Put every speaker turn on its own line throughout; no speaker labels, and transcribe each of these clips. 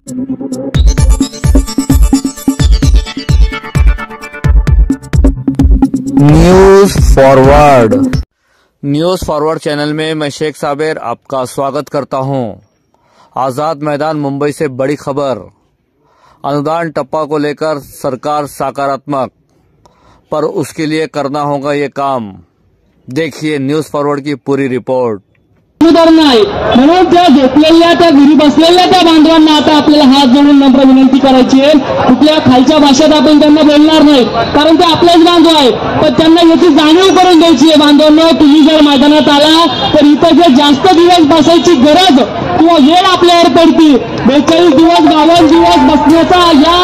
News forward channel में मैं शेख साबिर आपका स्वागत करता हूं। आजाद मैदान मुंबई से बड़ी खबर। अनुदान टप्पा को लेकर सरकार सकारात्मक, पर उसके लिए करना होगा ये काम। देखिए न्यूज फॉरवर्ड की पूरी रिपोर्ट।
नाही म्हणून त्या झोपलेल्या त्या घरी बसलेल्या त्या बांधवांना आता आपल्याला हात जोडून नम्र विनंती करायची आहे। कुठल्या खालच्या भाषेत आपण त्यांना बोलणार नाही, कारण ते आपलेच बांधव आहेत, पण त्यांना याची जाणीव करून द्यायची आहे। बांधवांनो, तुम्ही जर मैदानात आला तर इथं जे जास्त दिवस बसायची गरज किंवा वेळ आपल्यावर पडती, 42 दिवस 52 दिवस बसण्याचा या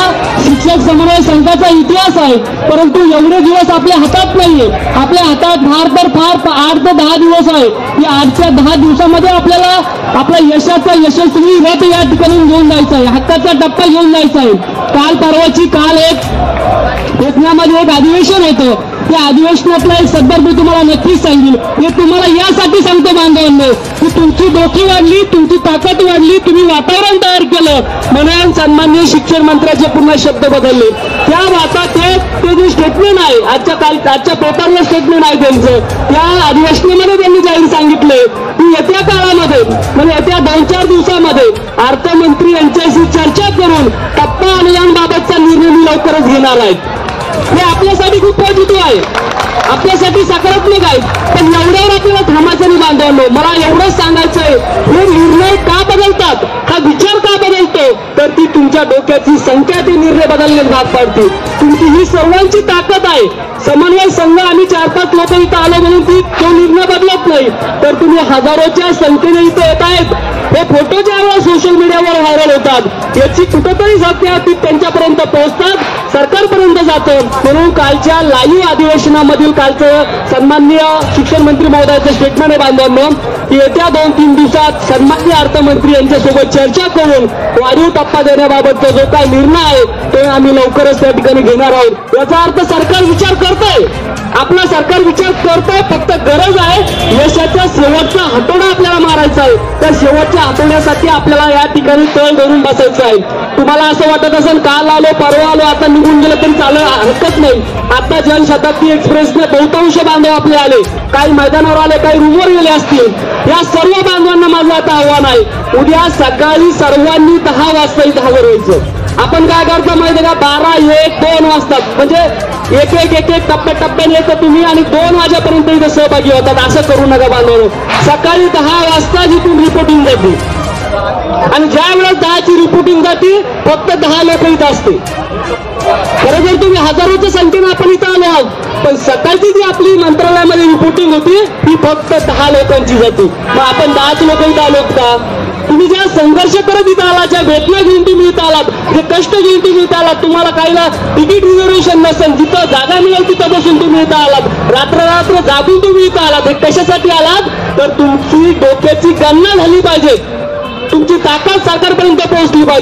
शिक्षक समन्वय संघाचा इतिहास आहे, परंतु एवढे दिवस आपल्या हातात नाहीये। आपल्या हातात फार तर फार 8 ते 10 दिवस आहे। या 8 ते 10 दिवसामध्ये आपल्याला आपला यशाचा यशस्वी रथ या ठिकाणी घेऊन जायचा आहे, हक्काचा टप्पा घेऊन जायचा आहे। काल परवाची कोकणामध्ये एक अधिवेशन होतं, त्या अधिवेशनातला एक सदर मी तुम्हाला नक्कीच सांगेल। हे तुम्हाला यासाठी सांगतो बांधवांनो, की तुमची डोकी वाढली, तुमची ताकद वाढली, तुम्ही वातावरण तयार केलं म्हणून सन्माननीय शिक्षण मंत्र्याचे पुन्हा शब्द बदलले। त्या ते जे स्टेटमेंट आहे आजच्या पेपरला स्टेटमेंट आहे त्यांचं, त्या अधिवेशनामध्ये त्यांनी जाहीर सांगितले की येत्या काळामध्ये म्हणजे येत्या 2-4 दिवसामध्ये अर्थमंत्री यांच्याशी चर्चा करून टप्पा अनुदानाबाबतचा निर्णय मी लवकरच घेणार आहे। हे आपल्यासाठी खूप पॉझिटिव्ह आहे, आपल्यासाठी सकारात्मक आहे, पण एवढ्यावर आपल्याला थांबायचं नाही बांधवांनो। मला एवढंच सांगायचं आहे, हे निर्णय का बदलतात, हा विचार का बदलतो, तर ती तुमच्या डोक्याची संख्या ते निर्णय बदलण्यास भाग पाडते। तुमची ही सर्वांची ताकद आहे। समन्वय संघ आम्ही 4-5 लोक इथं आलो म्हणून तो निर्णय बदलत नाही, तर तुम्ही हजारोच्या संख्येने इथे येत आहेत। हे फोटो ज्यावेळेला सोशल मीडियावर व्हायरल होतात, याची कुठेतरी सत्य ती त्यांच्यापर्यंत पोहोचतात, सरकारपर्यंत जातं। म्हणून कालच्या लाईव्ह अधिवेशनामधील कालचं सन्माननीय शिक्षण मंत्री महोदयाचं स्टेटमेंट आहे बांधवांनो, की येत्या 2-3 दिवसात सन्माननीय अर्थमंत्री यांच्यासोबत चर्चा करून वाढीव टप्पा देण्याबाबतचा जो काय निर्णय आहे तो आम्ही लवकरच त्या ठिकाणी घेणार आहोत। याचा अर्थ सरकार विचार करतंय, आपला सरकार विचार करतंय, फक्त गरज आहे यशाचा शेवटचा हातोडा आपल्याला मारायचा आहे। त्या शेवटच्या हातोड्यासाठी आपल्याला या ठिकाणी तळ धरून बसायचं आहे। तुम्हाला असं वाटत असेल काल आलो परवा आलो आता निघून गेलं तरी हरकत नाही। आता जनशताब्दी एक्सप्रेसने बहुतांश बांधव आपले आले, काही मैदानावर आले, काही रूमवर गेले असतील। या सर्व बांधवांना माझं आता आव्हान आहे, उद्या सकाळी सर्वांनी 10 वाजता इथं हजर व्हायचं। आपण काय करतो माहिती का, 12, 1, 2 वाजतात म्हणजे एक टप्प्याटप्प्याने येतं तुम्ही आणि 2 वाजेपर्यंत इथं सहभागी होतात। असं करू नका बांधवांनो। सकाळी 10 वाजता जिथून रिपोर्टिंग जाते आणि ज्या वेळेस 10ची रिपोर्टिंग जाते फक्त 10 लोक इथं असते। खरं जर तुम्ही हजारोच्या संख्येने आपण इथं आलो आहोत, पण सकाळची जी आपली मंत्रालयामध्ये रिपोर्टिंग होती ती फक्त 10 लोकांची जाते। मग आपण 10च लोक इथं आलोत का? तुम्ही ज्या संघर्ष करत इथं आलात, ज्या वेदना घेऊन तुम्ही इथं आलात, जे कष्ट घेऊन तुम्ही इथं आलात, तुम्हाला काहीला तिकीट रिझर्वेशन नसेल, जिथं जागा मिळेल तिथं बसून तुम्ही इथं आलात, रात्र जागून तुम्ही इथं आलात। हे कशासाठी आलात, तर तुमची डोक्याची गणना झाली पाहिजे, तुमची ताकद सरकारपर्यंत पोहोचली पाहिजे।